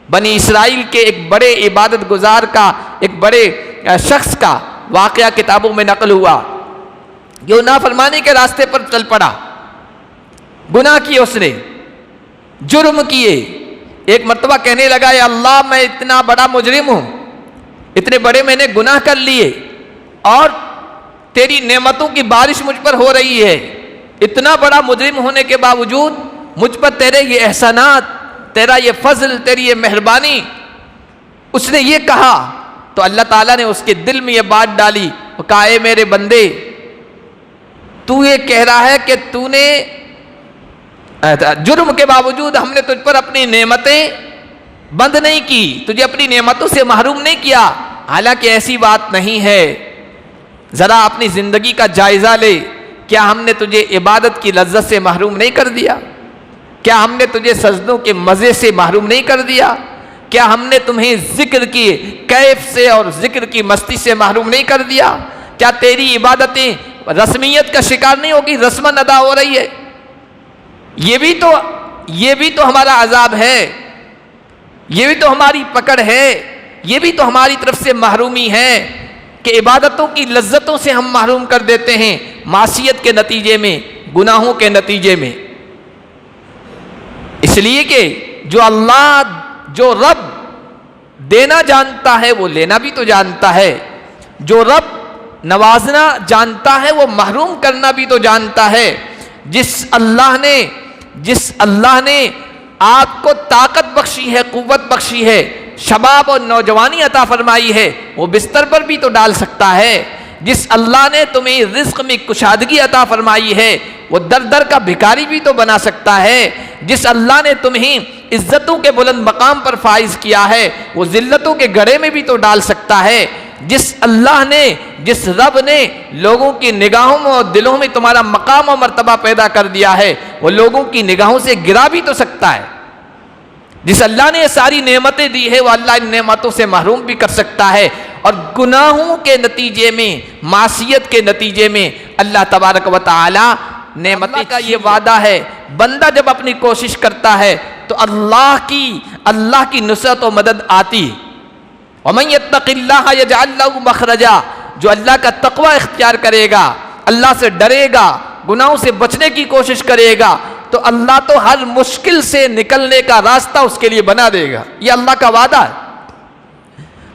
بنی اسرائیل کے ایک بڑے عبادت گزار کا، ایک بڑے شخص کا واقعہ کتابوں میں نقل ہوا، جو نافرمانی کے راستے پر چل پڑا، گناہ کیے، اس نے جرم کیے۔ ایک مرتبہ کہنے لگا، یا اللہ میں اتنا بڑا مجرم ہوں، اتنے بڑے میں نے گناہ کر لیے، اور تیری نعمتوں کی بارش مجھ پر ہو رہی ہے، اتنا بڑا مجرم ہونے کے باوجود مجھ پر تیرے یہ احسانات، تیرا یہ فضل، تیری یہ مہربانی۔ اس نے یہ کہا تو اللہ تعالیٰ نے اس کے دل میں یہ بات ڈالی، وہ کہا، اے میرے بندے، تو یہ کہہ رہا ہے کہ تو نے جرم کے باوجود ہم نے تجھ پر اپنی نعمتیں بند نہیں کی، تجھے اپنی نعمتوں سے محروم نہیں کیا، حالانکہ ایسی بات نہیں ہے۔ ذرا اپنی زندگی کا جائزہ لے، کیا ہم نے تجھے عبادت کی لذت سے محروم نہیں کر دیا؟ کیا ہم نے تجھے سجدوں کے مزے سے محروم نہیں کر دیا؟ کیا ہم نے تمہیں ذکر کی کیف سے اور ذکر کی مستی سے محروم نہیں کر دیا؟ کیا تیری عبادتیں رسمیت کا شکار نہیں ہوگی، رسماً ادا ہو رہی ہے؟ یہ بھی تو ہمارا عذاب ہے، یہ بھی تو ہماری پکڑ ہے، یہ بھی تو ہماری طرف سے محرومی ہے کہ عبادتوں کی لذتوں سے ہم محروم کر دیتے ہیں معصیت کے نتیجے میں، گناہوں کے نتیجے میں۔ اس لیے کہ جو رب دینا جانتا ہے وہ لینا بھی تو جانتا ہے، جو رب نوازنا جانتا ہے وہ محروم کرنا بھی تو جانتا ہے۔ جس اللہ نے آپ کو طاقت بخشی ہے، قوت بخشی ہے، شباب اور نوجوانی عطا فرمائی ہے، وہ بستر پر بھی تو ڈال سکتا ہے۔ جس اللہ نے تمہیں رزق میں کشادگی عطا فرمائی ہے، وہ در در کا بھکاری بھی تو بنا سکتا ہے۔ جس اللہ نے تمہیں عزتوں کے بلند مقام پر فائز کیا ہے، وہ ذلتوں کے گڑھے میں بھی تو ڈال سکتا ہے۔ جس رب نے لوگوں کی نگاہوں میں اور دلوں میں تمہارا مقام و مرتبہ پیدا کر دیا ہے، وہ لوگوں کی نگاہوں سے گرا بھی تو سکتا ہے۔ جس اللہ نے ساری نعمتیں دی ہے، وہ اللہ ان نعمتوں سے محروم بھی کر سکتا ہے۔ اور گناہوں کے نتیجے میں، معصیت کے نتیجے میں اللہ تبارک و تعالی نعمتیں کا یہ وعدہ ہے، بندہ جب اپنی کوشش کرتا ہے تو اللہ کی نصرت و مدد آتی۔ وَمَن يَتَّقِ اللَّهَ يَجْعَل لَّهُ مَخْرَجًا، جو اللہ کا تقوی اختیار کرے گا، اللہ سے ڈرے گا، گناہوں سے بچنے کی کوشش کرے گا، تو اللہ تو ہر مشکل سے نکلنے کا راستہ اس کے لیے بنا دے گا۔ یہ اللہ کا وعدہ ہے۔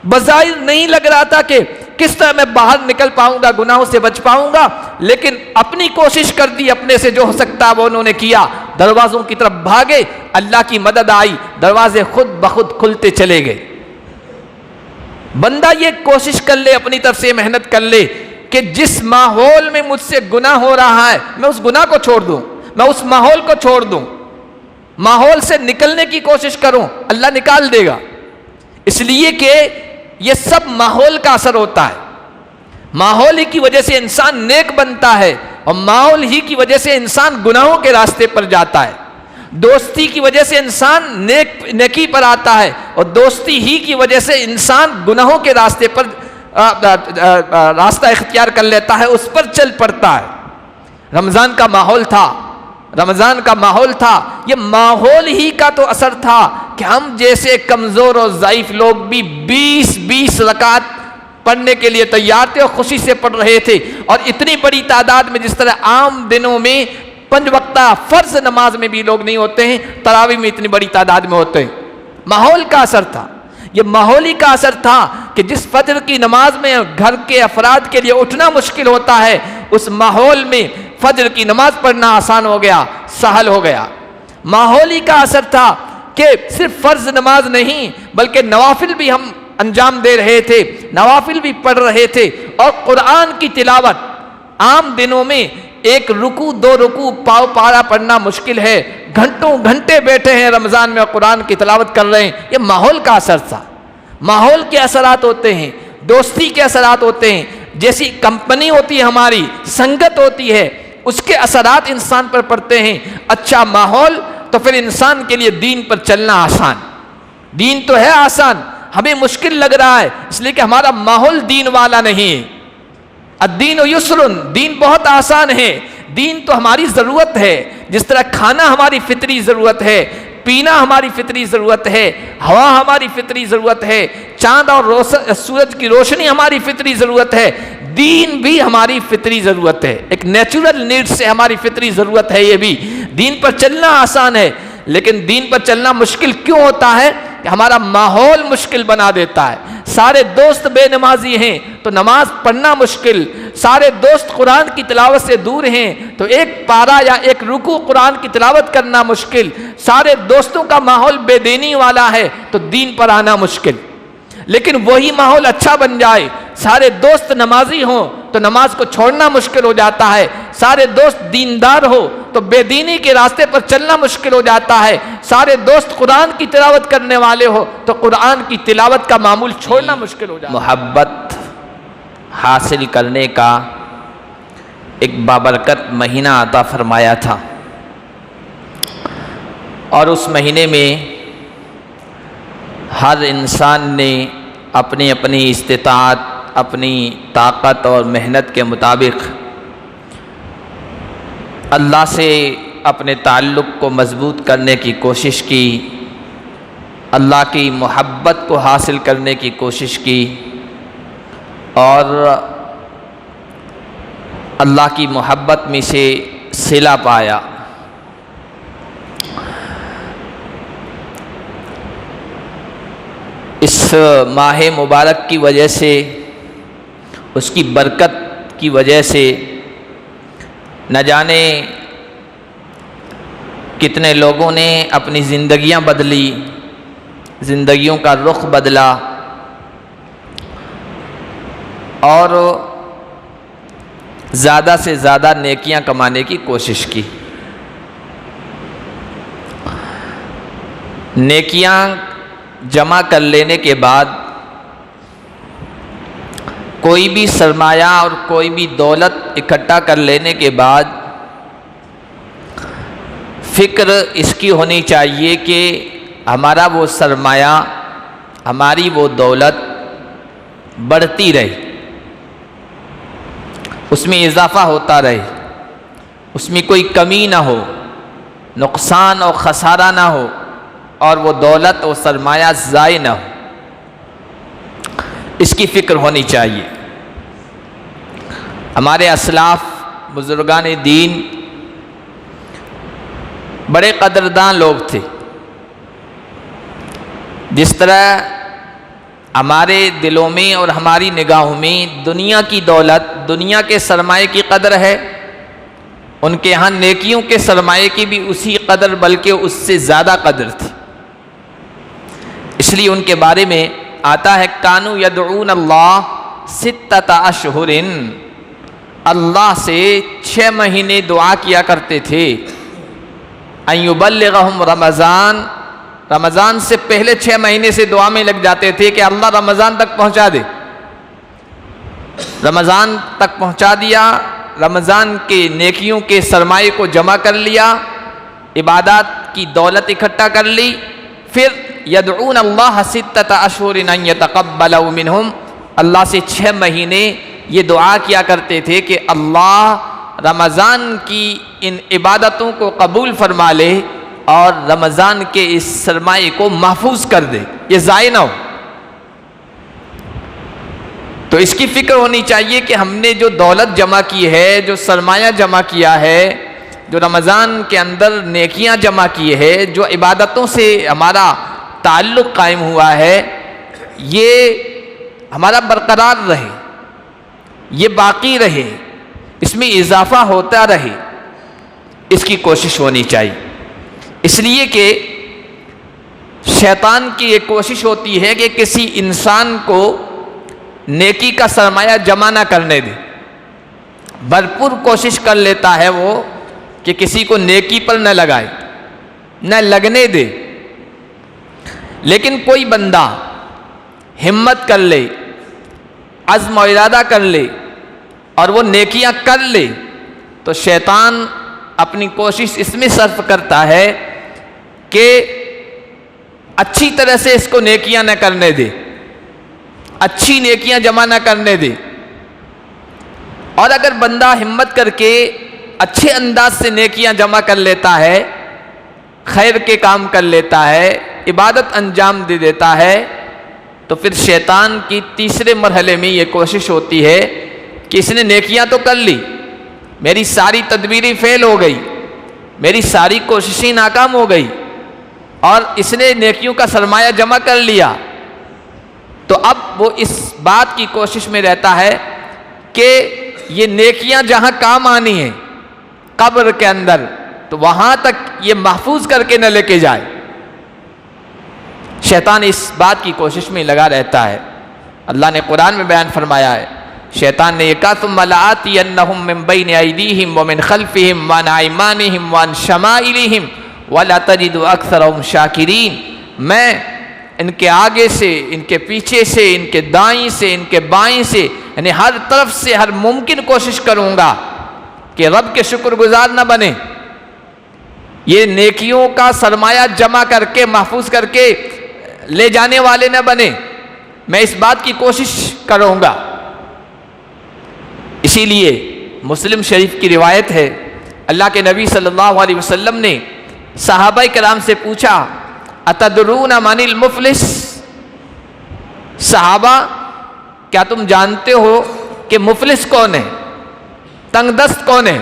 بظاہر نہیں لگ رہا تھا کہ کس طرح میں باہر نکل پاؤں گا، گناہوں سے بچ پاؤں گا، لیکن اپنی کوشش کر دی، اپنے سے جو ہو سکتا وہ انہوں نے کیا، دروازوں کی طرف بھاگے، اللہ کی مدد آئی، دروازے خود بخود کھلتے چلے گئے۔ بندہ یہ کوشش کر لے، اپنی طرف سے محنت کر لے کہ جس ماحول میں مجھ سے گناہ ہو رہا ہے میں اس گناہ کو چھوڑ دوں، میں اس ماحول کو چھوڑ دوں، ماحول سے نکلنے کی کوشش کروں، اللہ نکال دے گا۔ اس لیے کہ یہ سب ماحول کا اثر ہوتا ہے۔ ماحول ہی کی وجہ سے انسان نیک بنتا ہے، اور ماحول ہی کی وجہ سے انسان گناہوں کے راستے پر جاتا ہے۔ دوستی کی وجہ سے انسان نیکی پر آتا ہے، اور دوستی ہی کی وجہ سے انسان گناہوں کے راستے پر راستہ اختیار کر لیتا ہے، اس پر چل پڑتا ہے۔ رمضان کا ماحول تھا، یہ ماحول ہی کا تو اثر تھا کہ ہم جیسے کمزور اور ضعیف لوگ بھی 20 رکعت پڑھنے کے لیے تیار تھے اور خوشی سے پڑھ رہے تھے، اور اتنی بڑی تعداد میں، جس طرح عام دنوں میں 5 وقتہ فرض نماز میں بھی لوگ نہیں ہوتے ہیں، تراویح میں اتنی بڑی تعداد میں ہوتے ہیں۔ ماحول کا اثر تھا، یہ ماحولی کا اثر تھا کہ جس فجر کی نماز میں گھر کے افراد کے لیے اٹھنا مشکل ہوتا ہے، اس ماحول میں فجر کی نماز پڑھنا آسان ہو گیا، سہل ہو گیا۔ ماحولی کا اثر تھا کہ صرف فرض نماز نہیں بلکہ نوافل بھی ہم انجام دے رہے تھے، نوافل بھی پڑھ رہے تھے، اور قرآن کی تلاوت عام دنوں میں 1 رکوع 2 رکوع پاؤ پارا پڑھنا مشکل ہے، گھنٹوں گھنٹے بیٹھے ہیں رمضان میں اور قرآن کی تلاوت کر رہے ہیں۔ یہ ماحول کا اثر تھا۔ ماحول کے اثرات ہوتے ہیں، دوستی کے اثرات ہوتے ہیں، جیسی کمپنی ہوتی ہے، ہماری سنگت ہوتی ہے، اس کے اثرات انسان پر پڑتے ہیں۔ اچھا ماحول تو پھر انسان کے لیے دین پر چلنا آسان، دین تو ہے آسان، ہمیں مشکل لگ رہا ہے اس لیے کہ ہمارا ماحول دین والا نہیں ہے۔ الدین یسر، دین بہت آسان ہے، دین تو ہماری ضرورت ہے، جس طرح کھانا ہماری فطری ضرورت ہے، پینا ہماری فطری ضرورت ہے، ہوا ہماری فطری ضرورت ہے، چاند اور سورج کی روشنی ہماری فطری ضرورت ہے، دین بھی ہماری فطری ضرورت ہے، ایک نیچرل نیڈ سے ہماری فطری ضرورت ہے۔ یہ بھی دین پر چلنا آسان ہے، لیکن دین پر چلنا مشکل کیوں ہوتا ہے؟ کہ ہمارا ماحول مشکل بنا دیتا ہے۔ سارے دوست بے نمازی ہیں تو نماز پڑھنا مشکل، سارے دوست قرآن کی تلاوت سے دور ہیں تو ایک پارہ یا ایک رکوع قرآن کی تلاوت کرنا مشکل، سارے دوستوں کا ماحول بے دینی والا ہے تو دین پر آنا مشکل۔ لیکن وہی ماحول اچھا بن جائے، سارے دوست نمازی ہوں تو نماز کو چھوڑنا مشکل ہو جاتا ہے، سارے دوست دیندار ہو تو بے دینی کے راستے پر چلنا مشکل ہو جاتا ہے، سارے دوست قرآن کی تلاوت کرنے والے ہو تو قرآن کی تلاوت کا معمول چھوڑنا مشکل ہو جاتا ہے۔ محبت حاصل کرنے کا ایک بابرکت مہینہ عطا فرمایا تھا، اور اس مہینے میں ہر انسان نے اپنی اپنی استطاعت، اپنی طاقت اور محنت کے مطابق اللہ سے اپنے تعلق کو مضبوط کرنے کی کوشش کی، اللہ کی محبت کو حاصل کرنے کی کوشش کی، اور اللہ کی محبت میں سے صلہ پایا۔ اس ماہ مبارک کی وجہ سے، اس کی برکت کی وجہ سے نہ جانے کتنے لوگوں نے اپنی زندگیاں بدلی، زندگیوں کا رخ بدلا، اور زیادہ سے زیادہ نیکیاں کمانے کی کوشش کی۔ نیکیاں جمع کر لینے کے بعد کوئی بھی سرمایہ اور کوئی بھی دولت اکٹھا کر لینے کے بعد فکر اس کی ہونی چاہیے کہ ہمارا وہ سرمایہ، ہماری وہ دولت بڑھتی رہے، اس میں اضافہ ہوتا رہے، اس میں کوئی کمی نہ ہو، نقصان اور خسارہ نہ ہو، اور وہ دولت اور سرمایہ ضائع نہ ہو، اس کی فکر ہونی چاہیے۔ ہمارے اسلاف بزرگان دین بڑے قدردان لوگ تھے۔ جس طرح ہمارے دلوں میں اور ہماری نگاہوں میں دنیا کی دولت، دنیا کے سرمایے کی قدر ہے، ان کے ہاں نیکیوں کے سرمایے کی بھی اسی قدر بلکہ اس سے زیادہ قدر تھی۔ اس لیے ان کے بارے میں آتا ہے کانو یدعون اللہ ستۃ اشہر، اللہ سے 6 مہینے دعا کیا کرتے تھے، ان یبلغہم رمضان، رمضان سے پہلے 6 مہینے سے دعا میں لگ جاتے تھے کہ اللہ رمضان تک پہنچا دے، رمضان تک پہنچا دیا، رمضان کے نیکیوں کے سرمایے کو جمع کر لیا، عبادات کی دولت اکٹھا کر لی، پھر یدعون اللہ ستۃ اشہر ان یتقبل منہم، اللہ سے 6 مہینے یہ دعا کیا کرتے تھے کہ اللہ رمضان کی ان عبادتوں کو قبول فرما لے اور رمضان کے اس سرمایے کو محفوظ کر دے، یہ ضائع نہ ہو۔ تو اس کی فکر ہونی چاہیے کہ ہم نے جو دولت جمع کی ہے، جو سرمایہ جمع کیا ہے، جو رمضان کے اندر نیکیاں جمع کی ہے، جو عبادتوں سے ہمارا تعلق قائم ہوا ہے، یہ ہمارا برقرار رہے، یہ باقی رہے، اس میں اضافہ ہوتا رہے، اس کی کوشش ہونی چاہیے۔ اس لیے کہ شیطان کی ایک کوشش ہوتی ہے کہ کسی انسان کو نیکی کا سرمایہ جمع نہ کرنے دے، بھرپور کوشش کر لیتا ہے وہ کہ کسی کو نیکی پر نہ لگائے، نہ لگنے دے۔ لیکن کوئی بندہ ہمت کر لے، عزم و ارادہ کر لے اور وہ نیکیاں کر لے تو شیطان اپنی کوشش اس میں صرف کرتا ہے کہ اچھی طرح سے اس کو نیکیاں نہ کرنے دے، اچھی نیکیاں جمع نہ کرنے دے۔ اور اگر بندہ ہمت کر کے اچھے انداز سے نیکیاں جمع کر لیتا ہے، خیر کے کام کر لیتا ہے، عبادت انجام دے دیتا ہے، تو پھر شیطان کی تیسرے مرحلے میں یہ کوشش ہوتی ہے کہ اس نے نیکیاں تو کر لی، میری ساری تدبیریں فیل ہو گئی، میری ساری کوششیں ناکام ہو گئی، اور اس نے نیکیوں کا سرمایہ جمع کر لیا، تو اب وہ اس بات کی کوشش میں رہتا ہے کہ یہ نیکیاں جہاں کام آنی ہیں قبر کے اندر، تو وہاں تک یہ محفوظ کر کے نہ لے کے جائے۔ شیطان اس بات کی کوشش میں لگا رہتا ہے۔ اللہ نے قرآن میں بیان فرمایا ہے، شیطان نے یہ کہا ثم لآتینہم من بین ایدیہم ومن خلفہم وعن ایمانہم وعن شمائلہم ولتجد اکثرہم شاکرین، میں ان کے آگے سے، ان کے پیچھے سے، ان کے دائیں سے، ان کے بائیں سے، یعنی ہر طرف سے ہر ممکن کوشش کروں گا کہ رب کے شکر گزار نہ بنے، یہ نیکیوں کا سرمایہ جمع کر کے محفوظ کر کے لے جانے والے نہ بنے، میں اس بات کی کوشش کروں گا۔ اسی لیے مسلم شریف کی روایت ہے، اللہ کے نبی صلی اللہ علیہ وسلم نے صحابہ کرام سے پوچھا اتدرون من المفلس، صحابہ کیا تم جانتے ہو کہ مفلس کون ہے، تنگ دست کون ہے؟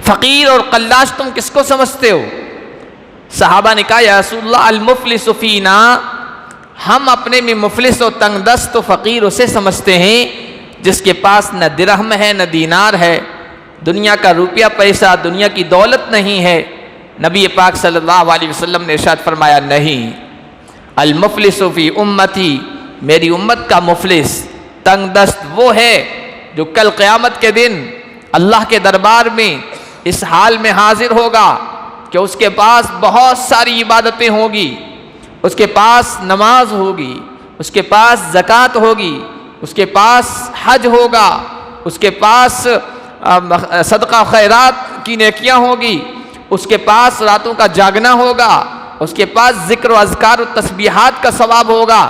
فقیر اور قلاش تم کس کو سمجھتے ہو؟ صحابہ نے کہا یا رسول اللہ المفلس فینا، ہم اپنے میں مفلس و تنگ دست و فقیر اسے سمجھتے ہیں جس کے پاس نہ درہم ہے نہ دینار ہے، دنیا کا روپیہ پیسہ، دنیا کی دولت نہیں ہے۔ نبی پاک صلی اللہ علیہ وسلم نے ارشاد فرمایا نہیں، المفلس فی امتی، میری امت کا مفلس تنگ دست وہ ہے جو کل قیامت کے دن اللہ کے دربار میں اس حال میں حاضر ہوگا کہ اس کے پاس بہت ساری عبادتیں ہوگی، اس کے پاس نماز ہوگی، اس کے پاس زکوٰۃ ہوگی، اس کے پاس حج ہوگا، اس کے پاس صدقہ خیرات کی نیکیاں ہوگی، اس کے پاس راتوں کا جاگنا ہوگا، اس کے پاس ذکر و اذکار و تسبیحات کا ثواب ہوگا،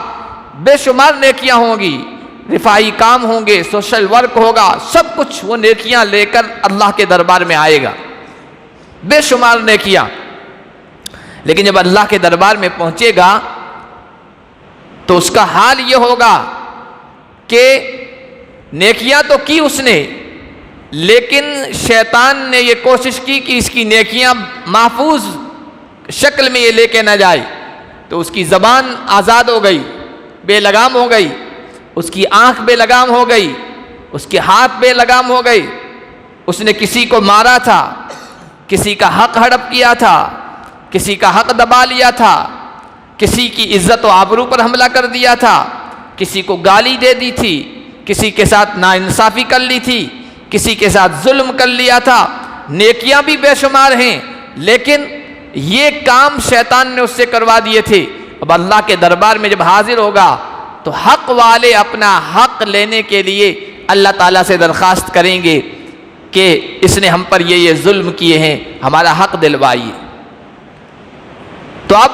بے شمار نیکیاں ہوں گی، رفاعی کام ہوں گے، سوشل ورک ہوگا، سب کچھ وہ نیکیاں لے کر اللہ کے دربار میں آئے گا، بے شمار نیکیاں۔ لیکن جب اللہ کے دربار میں پہنچے گا تو اس کا حال یہ ہوگا کہ نیکیاں تو کی اس نے، لیکن شیطان نے یہ کوشش کی کہ اس کی نیکیاں محفوظ شکل میں یہ لے کے نہ جائے، تو اس کی زبان آزاد ہو گئی، بے لگام ہو گئی، اس کی آنکھ بے لگام ہو گئی، اس کے ہاتھ بے لگام ہو گئی، اس نے کسی کو مارا تھا، کسی کا حق ہڑپ کیا تھا، کسی کا حق دبا لیا تھا، کسی کی عزت و آبرو پر حملہ کر دیا تھا، کسی کو گالی دے دی تھی، کسی کے ساتھ ناانصافی کر لی تھی، کسی کے ساتھ ظلم کر لیا تھا، نیکیاں بھی بے شمار ہیں، لیکن یہ کام شیطان نے اس سے کروا دیے تھے۔ اب اللہ کے دربار میں جب حاضر ہوگا تو حق والے اپنا حق لینے کے لیے اللہ تعالیٰ سے درخواست کریں گے کہ اس نے ہم پر یہ ظلم کیے ہیں، ہمارا حق دلوائیے۔ تو اب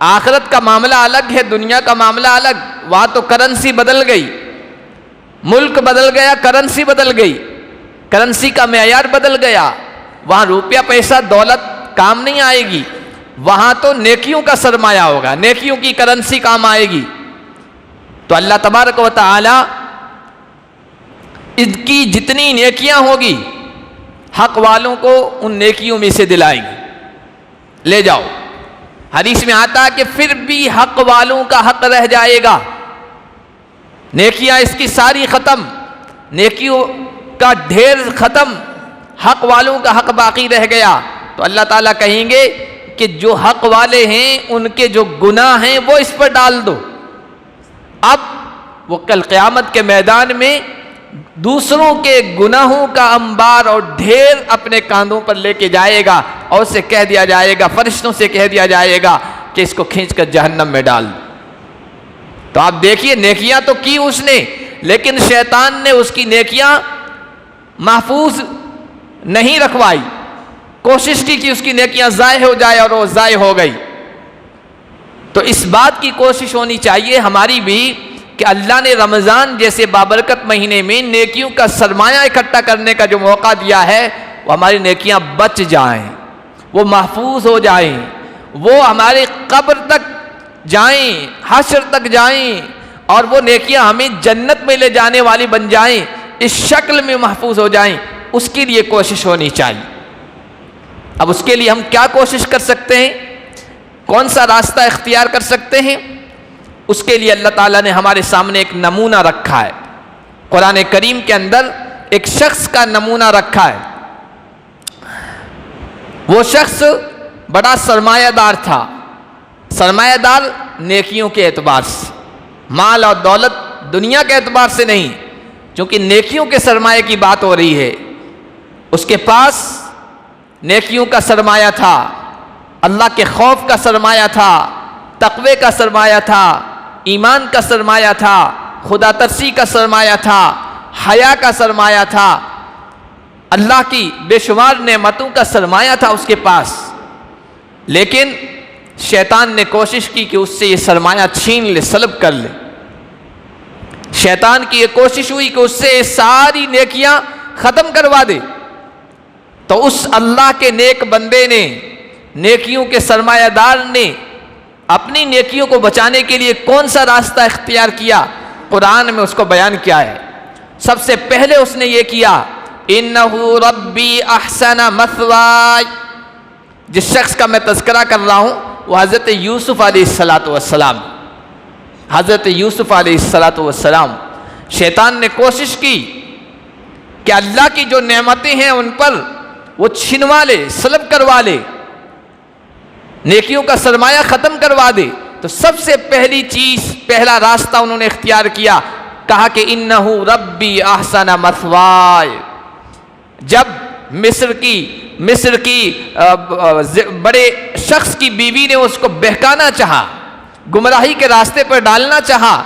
آخرت کا معاملہ الگ ہے، دنیا کا معاملہ الگ، وہاں تو کرنسی بدل گئی، ملک بدل گیا، کرنسی بدل گئی، کرنسی کا معیار بدل گیا، وہاں روپیہ پیسہ دولت کام نہیں آئے گی، وہاں تو نیکیوں کا سرمایہ ہوگا، نیکیوں کی کرنسی کام آئے گی۔ تو اللہ تبارک و تعالی ان کی جتنی نیکیاں ہوگی حق والوں کو ان نیکیوں میں سے دلائیں گے، لے جاؤ۔ حدیث میں آتا ہے کہ پھر بھی حق والوں کا حق رہ جائے گا، نیکیاں اس کی ساری ختم، نیکیوں کا ڈھیر ختم، حق والوں کا حق باقی رہ گیا، تو اللہ تعالیٰ کہیں گے کہ جو حق والے ہیں ان کے جو گناہ ہیں وہ اس پر ڈال دو۔ اب وہ کل قیامت کے میدان میں دوسروں کے گناہوں کا انبار اور ڈھیر اپنے کاندھوں پر لے کے جائے گا، اور اسے کہہ دیا جائے گا، فرشتوں سے کہہ دیا جائے گا کہ اس کو کھینچ کر جہنم میں ڈال دو۔ تو آپ دیکھیے نیکیاں تو کی اس نے، لیکن شیطان نے اس کی نیکیاں محفوظ نہیں رکھوائی، کوشش کی کہ اس کی نیکیاں ضائع ہو جائے، اور وہ ضائع ہو گئی۔ تو اس بات کی کوشش ہونی چاہیے ہماری بھی کہ اللہ نے رمضان جیسے بابرکت مہینے میں نیکیوں کا سرمایہ اکٹھا کرنے کا جو موقع دیا ہے، وہ ہماری نیکیاں بچ جائیں، وہ محفوظ ہو جائیں، وہ ہمارے قبر تک جائیں، حشر تک جائیں، اور وہ نیکیاں ہمیں جنت میں لے جانے والی بن جائیں، اس شکل میں محفوظ ہو جائیں، اس کے لیے کوشش ہونی چاہیے۔ اب اس کے لیے ہم کیا کوشش کر سکتے ہیں، کون سا راستہ اختیار کر سکتے ہیں؟ اس کے لیے اللہ تعالیٰ نے ہمارے سامنے ایک نمونہ رکھا ہے۔ قرآن کریم کے اندر ایک شخص کا نمونہ رکھا ہے۔ وہ شخص بڑا سرمایہ دار تھا، سرمایہ دار نیکیوں کے اعتبار سے، مال اور دولت دنیا کے اعتبار سے نہیں، چونکہ نیکیوں کے سرمایہ کی بات ہو رہی ہے۔ اس کے پاس نیکیوں کا سرمایہ تھا، اللہ کے خوف کا سرمایہ تھا، تقوی کا سرمایہ تھا، ایمان کا سرمایہ تھا، خدا ترسی کا سرمایہ تھا، حیا کا سرمایہ تھا، اللہ کی بے شمار نعمتوں کا سرمایہ تھا اس کے پاس۔ لیکن شیطان نے کوشش کی کہ اس سے یہ سرمایہ چھین لے، سلب کر لے۔ شیطان کی یہ کوشش ہوئی کہ اس سے یہ ساری نیکیاں ختم کروا دے۔ تو اس اللہ کے نیک بندے نے، نیکیوں کے سرمایہ دار نے اپنی نیکیوں کو بچانے کے لیے کون سا راستہ اختیار کیا؟ قرآن میں اس کو بیان کیا ہے۔ سب سے پہلے اس نے یہ کیا، اِنَّهُ رَبِّي أَحْسَنَ مَثْوَايَ۔ جس شخص کا میں تذکرہ کر رہا ہوں وہ حضرت یوسف علیہ السلام، حضرت یوسف علیہ السلام۔ شیطان نے کوشش کی کہ اللہ کی جو نعمتیں ہیں ان پر وہ چھنوا لے، سلب کروا لے، نیکیوں کا سرمایہ ختم کروا دے۔ تو سب سے پہلی چیز، پہلا راستہ انہوں نے اختیار کیا، کہا کہ اِنَّهُ رَبِّي أَحْسَنَ مَثْوَايَ۔ جب مصر کی بڑے شخص کی بیوی نے اس کو بہکانا چاہا، گمراہی کے راستے پر ڈالنا چاہا،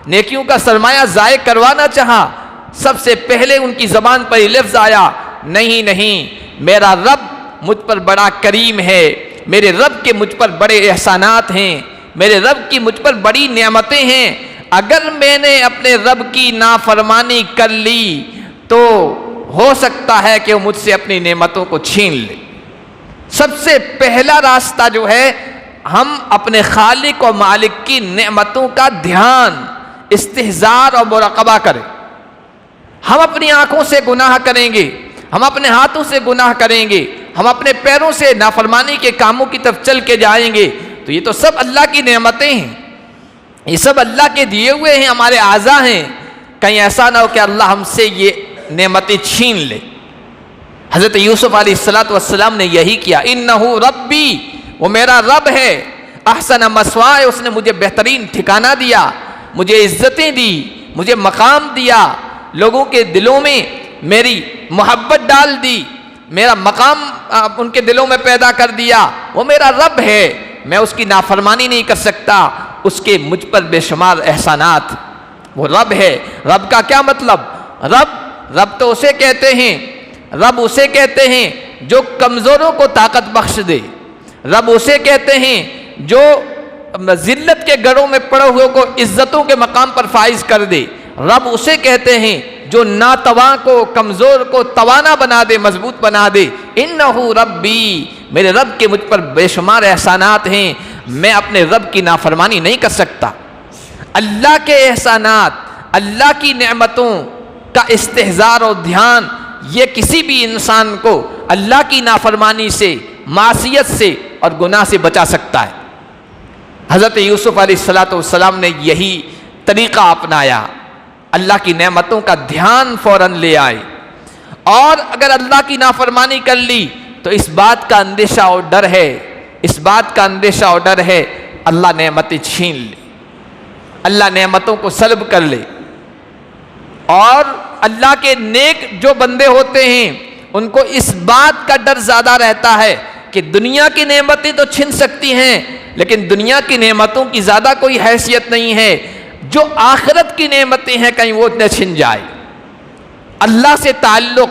نیکیوں کا سرمایہ ضائع کروانا چاہا، سب سے پہلے ان کی زبان پر یہ لفظ آیا، نہیں، میرا رب مجھ پر بڑا کریم ہے، میرے رب کے مجھ پر بڑے احسانات ہیں، میرے رب کی مجھ پر بڑی نعمتیں ہیں، اگر میں نے اپنے رب کی نافرمانی کر لی تو ہو سکتا ہے کہ وہ مجھ سے اپنی نعمتوں کو چھین لے۔ سب سے پہلا راستہ جو ہے، ہم اپنے خالق و مالک کی نعمتوں کا دھیان، استحضار اور مراقبہ کریں۔ ہم اپنی آنکھوں سے گناہ کریں گے، ہم اپنے ہاتھوں سے گناہ کریں گے، ہم اپنے پیروں سے نافرمانی کے کاموں کی طرف چل کے جائیں گے، تو یہ تو سب اللہ کی نعمتیں ہیں، یہ سب اللہ کے دیے ہوئے ہیں، ہمارے اعضاء ہیں۔ کہیں ایسا نہ ہو کہ اللہ ہم سے یہ نعمتیں چھین لے۔ حضرت یوسف علیہ السلام نے یہی کیا، اِنَّهُ رَبِّي، وہ میرا رب ہے، احسن مثوائے، اس نے مجھے بہترین ٹھکانہ دیا، مجھے عزتیں دی، مجھے مقام دیا، لوگوں کے دلوں میں میری محبت ڈال دی، میرا مقام ان کے دلوں میں پیدا کر دیا۔ وہ میرا رب ہے، میں اس کی نافرمانی نہیں کر سکتا، اس کے مجھ پر بے شمار احسانات۔ وہ رب ہے۔ رب کا کیا مطلب؟ رب تو اسے کہتے ہیں، رب اسے کہتے ہیں جو کمزوروں کو طاقت بخش دے، رب اسے کہتے ہیں جو ذلت کے گڑھوں میں پڑے ہوئے کو عزتوں کے مقام پر فائز کر دے، رب اسے کہتے ہیں جو ناتواں کو، کمزور کو توانا بنا دے، مضبوط بنا دے۔ اِنَّهُ رَبِّي، میرے رب کے مجھ پر بے شمار احسانات ہیں، میں اپنے رب کی نافرمانی نہیں کر سکتا۔ اللہ کے احسانات، اللہ کی نعمتوں کا استحضار اور دھیان، یہ کسی بھی انسان کو اللہ کی نافرمانی سے، معصیت سے اور گناہ سے بچا سکتا ہے۔ حضرت یوسف علیہ السلام نے یہی طریقہ اپنایا، اللہ کی نعمتوں کا دھیان فوراً لے آئے، اور اگر اللہ کی نافرمانی کر لی تو اس بات کا اندیشہ اور ڈر ہے، اس بات کا اندیشہ اور ڈر ہے اللہ نعمتیں چھین لے، اللہ نعمتوں کو سلب کر لے۔ اور اللہ کے نیک جو بندے ہوتے ہیں ان کو اس بات کا ڈر زیادہ رہتا ہے کہ دنیا کی نعمتیں تو چھن سکتی ہیں لیکن دنیا کی نعمتوں کی زیادہ کوئی حیثیت نہیں ہے، جو آخرت کی نعمتیں ہیں کہیں وہ نہ چھن جائے۔ اللہ سے تعلق،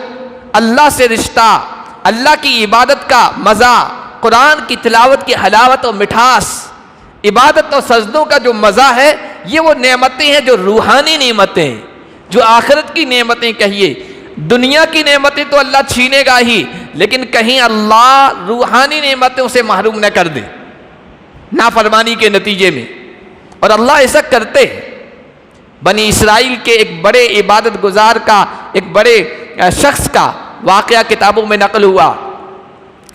اللہ سے رشتہ، اللہ کی عبادت کا مزہ، قرآن کی تلاوت کی حلاوت و مٹھاس، عبادت اور سجدوں کا جو مزہ ہے، یہ وہ نعمتیں ہیں جو روحانی نعمتیں ہیں، جو آخرت کی نعمتیں کہیے۔ دنیا کی نعمتیں تو اللہ چھینے گا ہی، لیکن کہیں اللہ روحانی نعمتوں سے محروم نہ کر دے نافرمانی کے نتیجے میں۔ اور اللہ ایسا کرتے ہیں۔ بنی اسرائیل کے ایک بڑے عبادت گزار کا، ایک بڑے شخص کا واقعہ کتابوں میں نقل ہوا،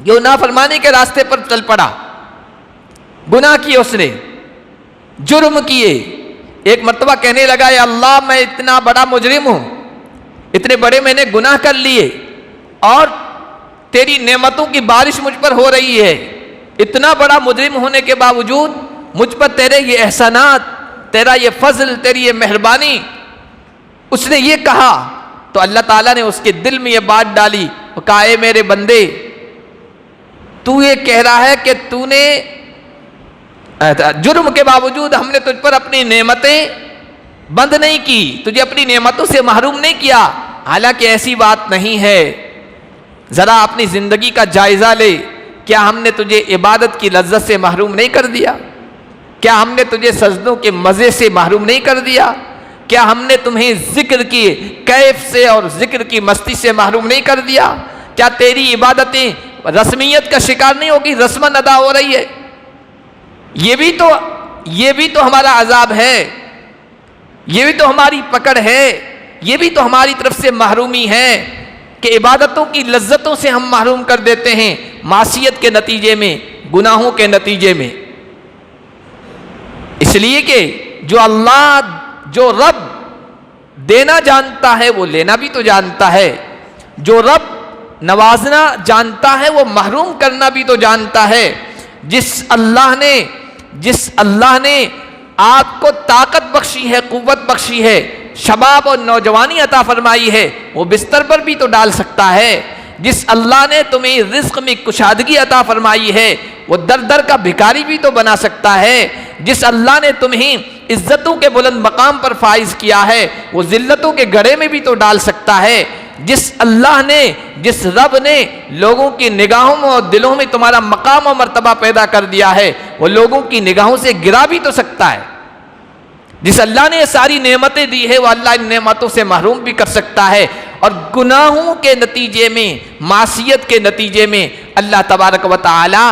جو نافرمانی کے راستے پر چل پڑا، گناہ کیے، اس نے جرم کیے۔ ایک مرتبہ کہنے لگا، یا اللہ میں اتنا بڑا مجرم ہوں، اتنے بڑے میں نے گناہ کر لیے، اور تیری نعمتوں کی بارش مجھ پر ہو رہی ہے، اتنا بڑا مجرم ہونے کے باوجود مجھ پر تیرے یہ احسانات، تیرا یہ فضل، تیری یہ مہربانی۔ اس نے یہ کہا تو اللہ تعالیٰ نے اس کے دل میں یہ بات ڈالی، وہ کہا، اے میرے بندے، تو یہ کہہ رہا ہے کہ تو نے جرم کے باوجود ہم نے تجھ پر اپنی نعمتیں بند نہیں کی، تجھے اپنی نعمتوں سے محروم نہیں کیا، حالانکہ ایسی بات نہیں ہے۔ ذرا اپنی زندگی کا جائزہ لے، کیا ہم نے تجھے عبادت کی لذت سے محروم نہیں کر دیا؟ کیا ہم نے تجھے سجدوں کے مزے سے محروم نہیں کر دیا؟ کیا ہم نے تمہیں ذکر کی کیف سے اور ذکر کی مستی سے محروم نہیں کر دیا؟ کیا تیری عبادتیں رسمیت کا شکار نہیں ہوگی، رسماً ادا ہو رہی ہے؟ یہ بھی تو ہمارا عذاب ہے، یہ بھی تو ہماری پکڑ ہے، یہ بھی تو ہماری طرف سے محرومی ہے کہ عبادتوں کی لذتوں سے ہم محروم کر دیتے ہیں معصیت کے نتیجے میں، گناہوں کے نتیجے میں۔ اس لیے کہ جو رب دینا جانتا ہے وہ لینا بھی تو جانتا ہے، جو رب نوازنا جانتا ہے وہ محروم کرنا بھی تو جانتا ہے۔ جس اللہ نے آپ کو طاقت بخشی ہے، قوت بخشی ہے، شباب اور نوجوانی عطا فرمائی ہے، وہ بستر پر بھی تو ڈال سکتا ہے۔ جس اللہ نے تمہیں رزق میں کشادگی عطا فرمائی ہے، وہ در در کا بھکاری بھی تو بنا سکتا ہے۔ جس اللہ نے تمہیں عزتوں کے بلند مقام پر فائز کیا ہے، وہ ذلتوں کے گڑھے میں بھی تو ڈال سکتا ہے۔ جس رب نے لوگوں کی نگاہوں میں اور دلوں میں تمہارا مقام و مرتبہ پیدا کر دیا ہے، وہ لوگوں کی نگاہوں سے گرا بھی تو سکتا ہے۔ جس اللہ نے یہ ساری نعمتیں دی ہے، وہ اللہ ان نعمتوں سے محروم بھی کر سکتا ہے۔ اور گناہوں کے نتیجے میں، معصیت کے نتیجے میں اللہ تبارک و تعالی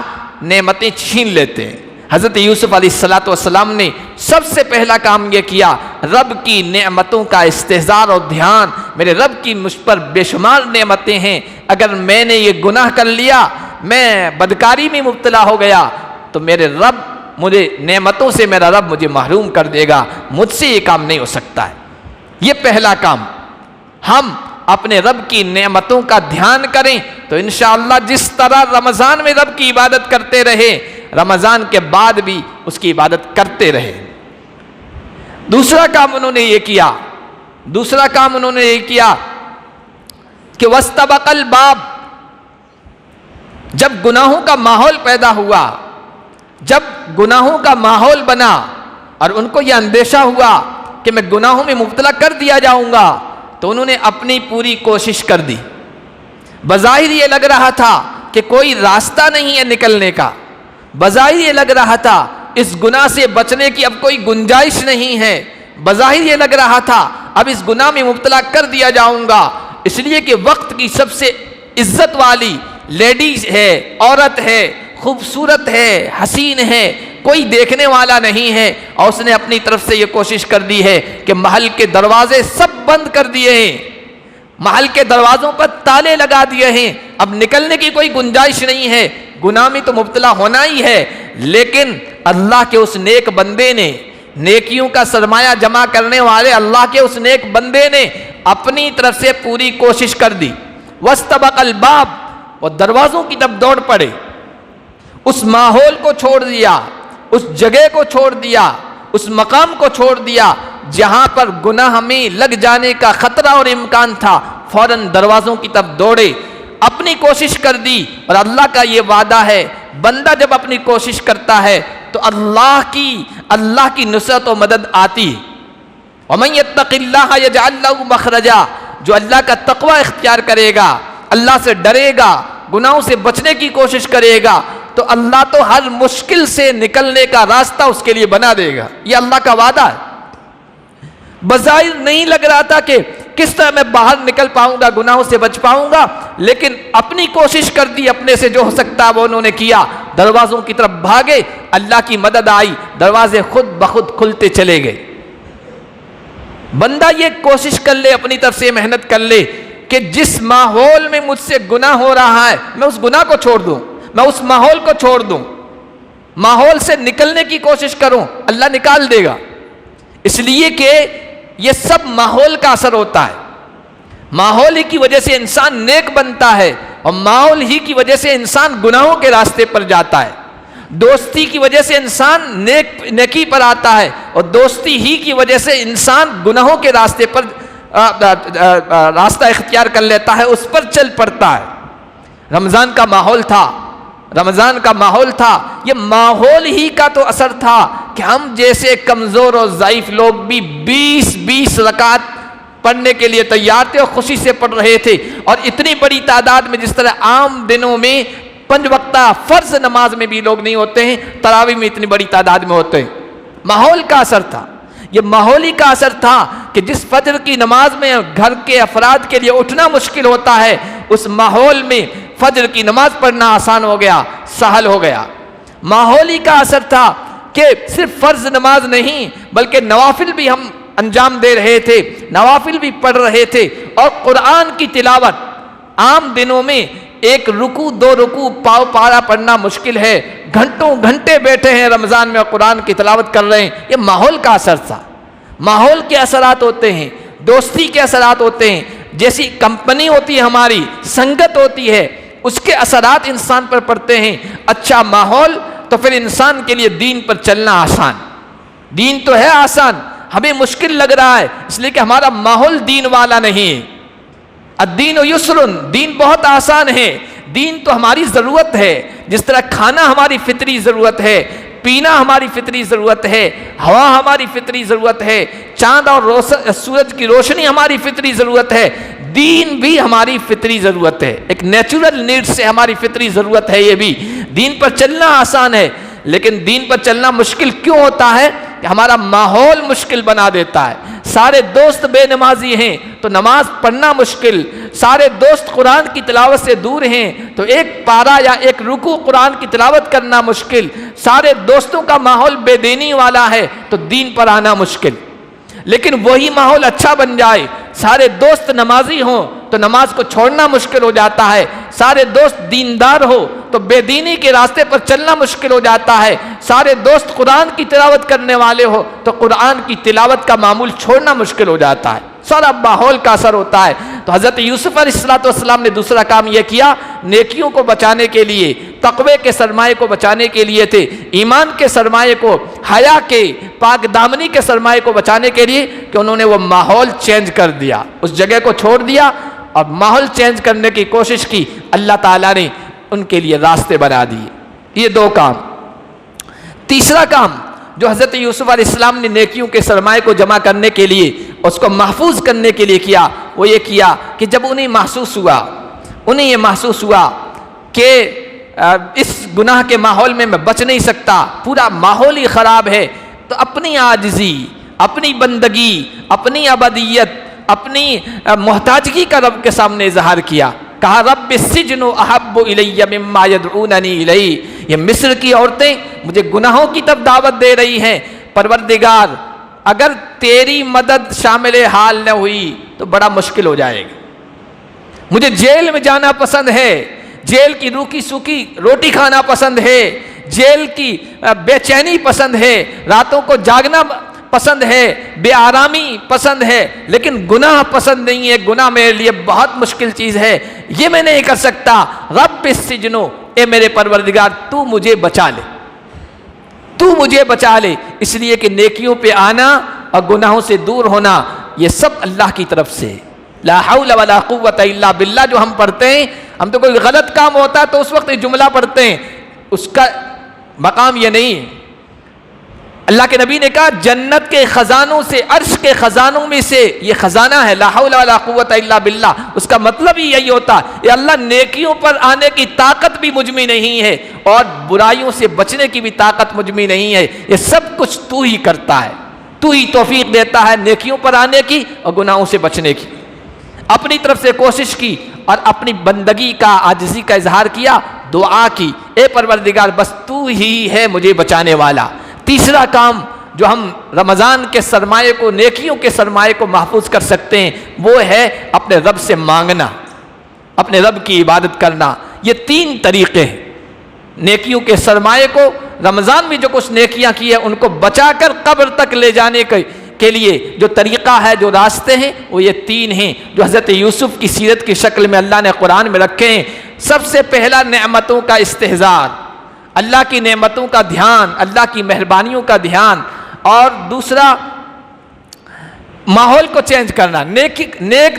نعمتیں چھین لیتے ہیں۔ حضرت یوسف علیہ السلام نے سب سے پہلا کام یہ کیا، رب کی نعمتوں کا استحضار اور دھیان۔ میرے رب کی مجھ پر بے شمار نعمتیں ہیں، اگر میں نے یہ گناہ کر لیا، میں بدکاری میں مبتلا ہو گیا، تو میرے رب مجھے نعمتوں سے، میرا رب مجھے محروم کر دے گا، مجھ سے یہ کام نہیں ہو سکتا ہے۔ یہ پہلا کام، ہم اپنے رب کی نعمتوں کا دھیان کریں تو انشاءاللہ جس طرح رمضان میں رب کی عبادت کرتے رہے، رمضان کے بعد بھی اس کی عبادت کرتے رہے۔ دوسرا کام انہوں نے یہ کیا کہ وَاسْتَبَقَ الْبَابَ، جب گناہوں کا ماحول پیدا ہوا، جب گناہوں کا ماحول بنا اور ان کو یہ اندیشہ ہوا کہ میں گناہوں میں مبتلا کر دیا جاؤں گا، تو انہوں نے اپنی پوری کوشش کر دی۔ بظاہر یہ لگ رہا تھا کہ کوئی راستہ نہیں ہے نکلنے کا، بظاہر یہ لگ رہا تھا اس گناہ سے بچنے کی اب کوئی گنجائش نہیں ہے، بظاہر یہ لگ رہا تھا اب اس گناہ میں مبتلا کر دیا جاؤں گا، اس لیے کہ وقت کی سب سے عزت والی لیڈیز ہے، عورت ہے، خوبصورت ہے، حسین ہے، کوئی دیکھنے والا نہیں ہے، اور اس نے اپنی طرف سے یہ کوشش کر دی ہے کہ محل کے دروازے سب بند کر دیے ہیں، محل کے دروازوں پر تالے لگا دیے ہیں، اب نکلنے کی کوئی گنجائش نہیں ہے، گناہ میں تو مبتلا ہونا ہی ہے۔ لیکن اللہ کے اس نیک بندے نے، نیکیوں کا سرمایہ جمع کرنے والے اللہ کے اس نیک بندے نے اپنی طرف سے پوری کوشش کر دی۔ وَاسْتَبَقَ الْبَابَ، وہ دروازوں کی طرف دوڑ پڑے، اس ماحول کو چھوڑ دیا، اس جگہ کو چھوڑ دیا، اس مقام کو چھوڑ دیا جہاں پر گناہ میں لگ جانے کا خطرہ اور امکان تھا، فوراً دروازوں کی طرف دوڑے، اپنی کوشش کر دی۔ اور اللہ کا یہ وعدہ ہے، بندہ جب اپنی کوشش کرتا ہے تو اللہ کی نصرت و مدد آتی۔ وَمَن يَتَّقِ اللَّهَ يَجْعَل لَّهُ مَخْرَجًا، جو اللہ کا تقوی اختیار کرے گا، اللہ سے ڈرے گا، گناہوں سے بچنے کی کوشش کرے گا، تو اللہ تو ہر مشکل سے نکلنے کا راستہ اس کے لیے بنا دے گا۔ یہ اللہ کا وعدہ ہے۔ بظاہر نہیں لگ رہا تھا کہ کس طرح میں باہر نکل پاؤں گا، گناہوں سے بچ پاؤں گا، لیکن اپنی کوشش کر دی، اپنے سے جو ہو سکتا وہ انہوں نے کیا، دروازوں کی طرف بھاگے، اللہ کی مدد آئی، دروازے خود بخود کھلتے چلے گئے۔ بندہ یہ کوشش کر لے، اپنی طرف سے محنت کر لے کہ جس ماحول میں مجھ سے گناہ ہو رہا ہے میں اس گناہ کو چھوڑ دوں، میں اس ماحول کو چھوڑ دوں، ماحول سے نکلنے کی کوشش کروں، اللہ نکال دے گا۔ اس لیے کہ یہ سب ماحول کا اثر ہوتا ہے، ماحول ہی کی وجہ سے انسان نیک بنتا ہے، اور ماحول ہی کی وجہ سے انسان گناہوں کے راستے پر جاتا ہے۔ دوستی کی وجہ سے انسان نیکی پر آتا ہے، اور دوستی ہی کی وجہ سے انسان گناہوں کے راستے پر راستہ اختیار کر لیتا ہے، اس پر چل پڑتا ہے۔ رمضان کا ماحول تھا، رمضان کا ماحول تھا، یہ ماحول ہی کا تو اثر تھا کہ ہم جیسے کمزور اور ضعیف لوگ بھی 20 رکعت پڑھنے کے لیے تیار تھے اور خوشی سے پڑھ رہے تھے، اور اتنی بڑی تعداد میں، جس طرح عام دنوں میں 5 وقتہ فرض نماز میں بھی لوگ نہیں ہوتے ہیں، تراویح میں اتنی بڑی تعداد میں ہوتے ہیں۔ ماحول کا اثر تھا، یہ ماحولی کا اثر تھا کہ جس فجر کی نماز میں گھر کے افراد کے لیے اٹھنا مشکل ہوتا ہے، اس ماحول میں فجر کی نماز پڑھنا آسان ہو گیا، سہل ہو گیا۔ ماحولی کا اثر تھا کہ صرف فرض نماز نہیں بلکہ نوافل بھی ہم انجام دے رہے تھے، نوافل بھی پڑھ رہے تھے، اور قرآن کی تلاوت عام دنوں میں 1 رکوع 2 رکوع پاؤ پارا پڑھنا مشکل ہے، گھنٹوں گھنٹے بیٹھے ہیں رمضان میں اور قرآن کی تلاوت کر رہے ہیں۔ یہ ماحول کا اثر تھا۔ ماحول کے اثرات ہوتے ہیں، دوستی کے اثرات ہوتے ہیں، جیسی کمپنی ہوتی ہے، ہماری سنگت ہوتی ہے، اس کے اثرات انسان پر پڑتے ہیں۔ اچھا ماحول تو پھر انسان کے لیے دین پر چلنا آسان، دین تو ہے آسان، ہمیں مشکل لگ رہا ہے اس لیے کہ ہمارا ماحول دین والا نہیں ہے۔ الدین یسرن، دین بہت آسان ہے، دین تو ہماری ضرورت ہے، جس طرح کھانا ہماری فطری ضرورت ہے، پینا ہماری فطری ضرورت ہے، ہوا ہماری فطری ضرورت ہے، چاند اور سورج کی روشنی ہماری فطری ضرورت ہے، دین بھی ہماری فطری ضرورت ہے، ایک نیچرل نیڈ سے ہماری فطری ضرورت ہے۔ یہ بھی دین پر چلنا آسان ہے، لیکن دین پر چلنا مشکل کیوں ہوتا ہے کہ ہمارا ماحول مشکل بنا دیتا ہے۔ سارے دوست بے نمازی ہیں تو نماز پڑھنا مشکل، سارے دوست قرآن کی تلاوت سے دور ہیں تو 1 پارہ یا 1 رکوع قرآن کی تلاوت کرنا مشکل، سارے دوستوں کا ماحول بے دینی والا ہے تو دین پر آنا مشکل۔ لیکن وہی ماحول اچھا بن جائے، سارے دوست نمازی ہوں تو نماز کو چھوڑنا مشکل ہو جاتا ہے، سارے دوست دیندار ہو تو بے دینی کے راستے پر چلنا مشکل ہو جاتا ہے، سارے دوست قرآن کی تلاوت کرنے والے ہو تو قرآن کی تلاوت کا معمول چھوڑنا مشکل ہو جاتا ہے۔ سارا ماحول کا اثر ہوتا ہے۔ تو حضرت یوسف علیہ السلام نے دوسرا کام یہ کیا، نیکیوں کو بچانے کے لیے، تقوی کے سرمایے کو بچانے کے لیے تھے، ایمان کے سرمایے کو، حیا کے، پاک دامنی کے سرمایے کو بچانے کے لیے، کہ انہوں نے وہ ماحول چینج کر دیا، اس جگہ کو چھوڑ دیا اور ماحول چینج کرنے کی کوشش کی، اللہ تعالیٰ نے ان کے لیے راستے بنا دیے۔ یہ 2 کام۔ تیسرا کام جو حضرت یوسف علیہ السلام نے نیکیوں کے سرمایے کو جمع کرنے کے لیے، اس کو محفوظ کرنے کے لیے کیا، وہ یہ کیا کہ جب انہیں یہ محسوس ہوا کہ اس گناہ کے ماحول میں بچ نہیں سکتا، پورا ماحول ہی خراب ہے، تو اپنی عاجزی، اپنی بندگی، اپنی عبادیت، اپنی محتاجگی کا رب کے سامنے اظہار کیا، کہا رب السجن احب الی مما یدعوننی الیہ، یہ مصر کی عورتیں مجھے گناہوں کی طرف دعوت دے رہی ہیں، پروردگار اگر تیری مدد شامل حال نہ ہوئی تو بڑا مشکل ہو جائے گا، مجھے جیل میں جانا پسند ہے، جیل کی روکھی سوکھی روٹی کھانا پسند ہے، جیل کی بے چینی پسند ہے، راتوں کو جاگنا پسند ہے، بے آرامی پسند ہے، لیکن گناہ پسند نہیں ہے، گناہ میرے لیے بہت مشکل چیز ہے، یہ میں نہیں کر سکتا، رب السجنو، اے میرے پروردگار تو مجھے بچا لے، تو مجھے بچا لے۔ اس لیے کہ نیکیوں پہ آنا اور گناہوں سے دور ہونا یہ سب اللہ کی طرف سے، لا حول ولا قوت الا باللہ جو ہم پڑھتے ہیں، ہم تو کوئی غلط کام ہوتا ہے تو اس وقت یہ جملہ پڑھتے ہیں، اس کا مقام یہ نہیں۔ اللہ کے نبی نے کہا جنت کے خزانوں سے، عرش کے خزانوں میں سے یہ خزانہ ہے، لا حول ولا قوت الا باللہ، اس کا مطلب ہی یہی ہوتا ہے کہ اللہ نیکیوں پر آنے کی طاقت بھی مجھ میں نہیں ہے اور برائیوں سے بچنے کی بھی طاقت مجھ میں نہیں ہے، یہ سب کچھ تو ہی کرتا ہے، تو ہی توفیق دیتا ہے نیکیوں پر آنے کی اور گناہوں سے بچنے کی۔ اپنی طرف سے کوشش کی اور اپنی بندگی کا عاجزی کا اظہار کیا، دعا کی، اے پروردگار بس تو ہی ہے مجھے بچانے والا۔ تیسرا کام جو ہم رمضان کے سرمایے کو، نیکیوں کے سرمایے کو محفوظ کر سکتے ہیں، وہ ہے اپنے رب سے مانگنا، اپنے رب کی عبادت کرنا۔ یہ 3 طریقے ہیں نیکیوں کے سرمایے کو، رمضان میں جو کچھ نیکیاں کی ہیں ان کو بچا کر قبر تک لے جانے کے لیے جو طریقہ ہے، جو راستے ہیں، وہ یہ 3 ہیں جو حضرت یوسف کی سیرت کی شکل میں اللہ نے قرآن میں رکھے ہیں۔ سب سے پہلا نعمتوں کا استحضار، اللہ کی نعمتوں کا دھیان، اللہ کی مہربانیوں کا دھیان، اور دوسرا ماحول کو چینج کرنا، نیک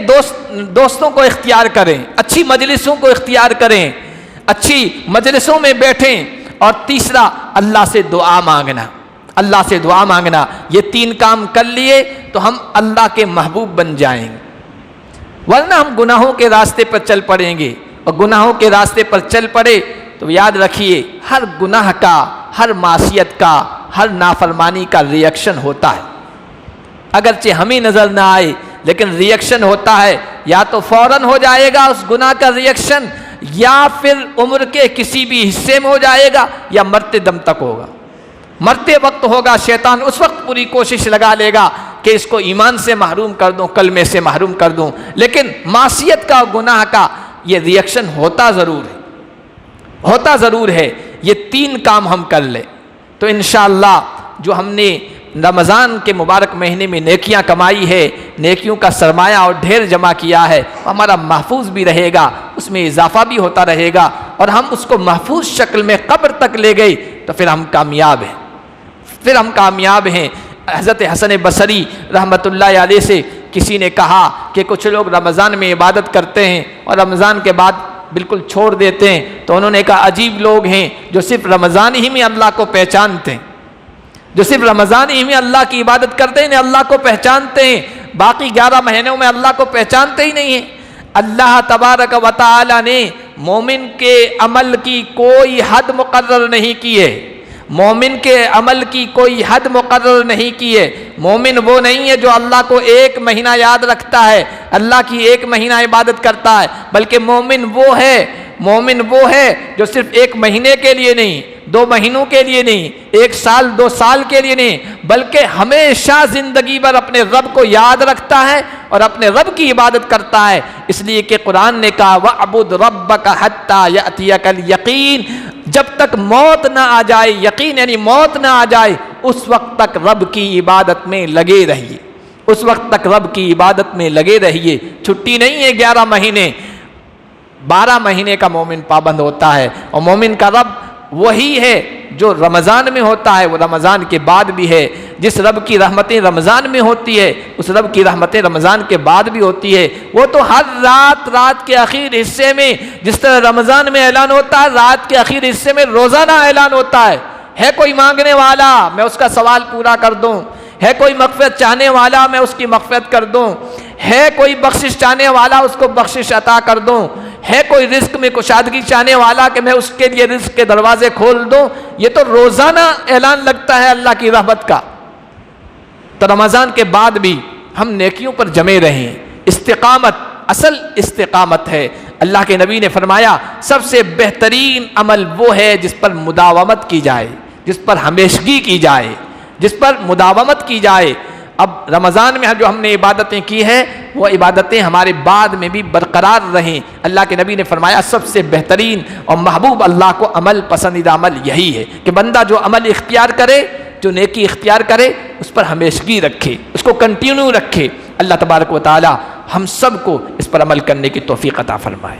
دوستوں کو اختیار کریں، اچھی مجلسوں کو اختیار کریں، اچھی مجلسوں میں بیٹھیں، اور تیسرا اللہ سے دعا مانگنا، اللہ سے دعا مانگنا۔ یہ 3 کام کر لیے تو ہم اللہ کے محبوب بن جائیں گے، ورنہ ہم گناہوں کے راستے پر چل پڑیں گے، اور گناہوں کے راستے پر چل پڑے تو یاد رکھیے ہر گناہ کا، ہر معصیت کا، ہر نافرمانی کا ریئیکشن ہوتا ہے، اگرچہ ہمیں نظر نہ آئے لیکن ریئیکشن ہوتا ہے، یا تو فوراً ہو جائے گا اس گناہ کا ریئیکشن، یا پھر عمر کے کسی بھی حصے میں ہو جائے گا، یا مرتے دم تک ہوگا۔ مرتے وقت ہوگا، شیطان اس وقت پوری کوشش لگا لے گا کہ اس کو ایمان سے محروم کر دوں، کلمے سے محروم کر دوں، لیکن معصیت کا، گناہ کا یہ ریئیکشن ہوتا ضرور ہے، ہوتا ضرور ہے۔ یہ 3 کام ہم کر لیں تو انشاءاللہ جو ہم نے رمضان کے مبارک مہینے میں نیکیاں کمائی ہے، نیکیوں کا سرمایہ اور ڈھیر جمع کیا ہے، ہمارا محفوظ بھی رہے گا، اس میں اضافہ بھی ہوتا رہے گا، اور ہم اس کو محفوظ شکل میں قبر تک لے گئے تو پھر ہم کامیاب ہیں، پھر ہم کامیاب ہیں۔ حضرت حسن بصری رحمۃ اللہ علیہ سے کسی نے کہا کہ کچھ لوگ رمضان میں عبادت کرتے ہیں اور رمضان کے بعد بالکل چھوڑ دیتے ہیں، تو انہوں نے کہا عجیب لوگ ہیں جو صرف رمضان ہی میں اللہ کو پہچانتے ہیں، جو صرف رمضان ہی میں اللہ کی عبادت کرتے ہیں، اللہ کو پہچانتے ہیں، باقی 11 مہینوں میں اللہ کو پہچانتے ہی نہیں ہیں۔ اللہ تبارک و تعالی نے مومن کے عمل کی کوئی حد مقرر نہیں کی ہے، مومن کے عمل کی کوئی حد مقرر نہیں کی ہے۔ مومن وہ نہیں ہے جو اللہ کو 1 مہینہ یاد رکھتا ہے، اللہ کی 1 مہینہ عبادت کرتا ہے، بلکہ مومن وہ ہے جو صرف 1 مہینے کے لیے نہیں، 2 مہینوں کے لیے نہیں، 1 سال 2 سال کے لیے نہیں، بلکہ ہمیشہ زندگی بھر اپنے رب کو یاد رکھتا ہے اور اپنے رب کی عبادت کرتا ہے۔ اس لیے کہ قرآن نے کہا وَاعْبُدْ رَبَّكَ حَتَّى يَأْتِيَكَ الْيَقِينُ، جب تک موت نہ آ جائے، یقین یعنی موت نہ آ جائے، اس وقت تک رب کی عبادت میں لگے رہیے، اس وقت تک رب کی عبادت میں لگے رہیے۔ چھٹی نہیں ہے 11 مہینے، 12 مہینے کا مومن پابند ہوتا ہے، اور مومن کا رب وہی ہے جو رمضان میں ہوتا ہے، وہ رمضان کے بعد بھی ہے۔ جس رب کی رحمتیں رمضان میں ہوتی ہے، اس رب کی رحمتیں رمضان کے بعد بھی ہوتی ہے۔ وہ تو ہر رات کے آخر حصے میں، جس طرح رمضان میں اعلان ہوتا ہے، رات کے آخر حصے میں روزانہ اعلان ہوتا ہے کوئی مانگنے والا میں اس کا سوال پورا کر دوں، ہے کوئی مغفرت چاہنے والا میں اس کی مغفرت کر دوں، ہے کوئی بخشش چاہنے والا اس کو بخشش عطا کر دوں، ہے کوئی رزق میں کشادگی چاہنے والا کہ میں اس کے لیے رزق کے دروازے کھول دوں۔ یہ تو روزانہ اعلان لگتا ہے اللہ کی رحمت کا۔ تو رمضان کے بعد بھی ہم نیکیوں پر جمے رہیں، استقامت اصل استقامت ہے۔ اللہ کے نبی نے فرمایا سب سے بہترین عمل وہ ہے جس پر مداومت کی جائے، جس پر ہمیشگی کی جائے، جس پر مداومت کی جائے۔ اب رمضان میں جو ہم نے عبادتیں کی ہیں وہ عبادتیں ہمارے بعد میں بھی برقرار رہیں۔ اللہ کے نبی نے فرمایا سب سے بہترین اور محبوب اللہ کو عمل، پسندیدہ عمل یہی ہے کہ بندہ جو عمل اختیار کرے، جو نیکی اختیار کرے، اس پر ہمیشگی رکھے، اس کو کنٹینیو رکھے۔ اللہ تبارک و تعالی ہم سب کو اس پر عمل کرنے کی توفیق عطا فرمائے۔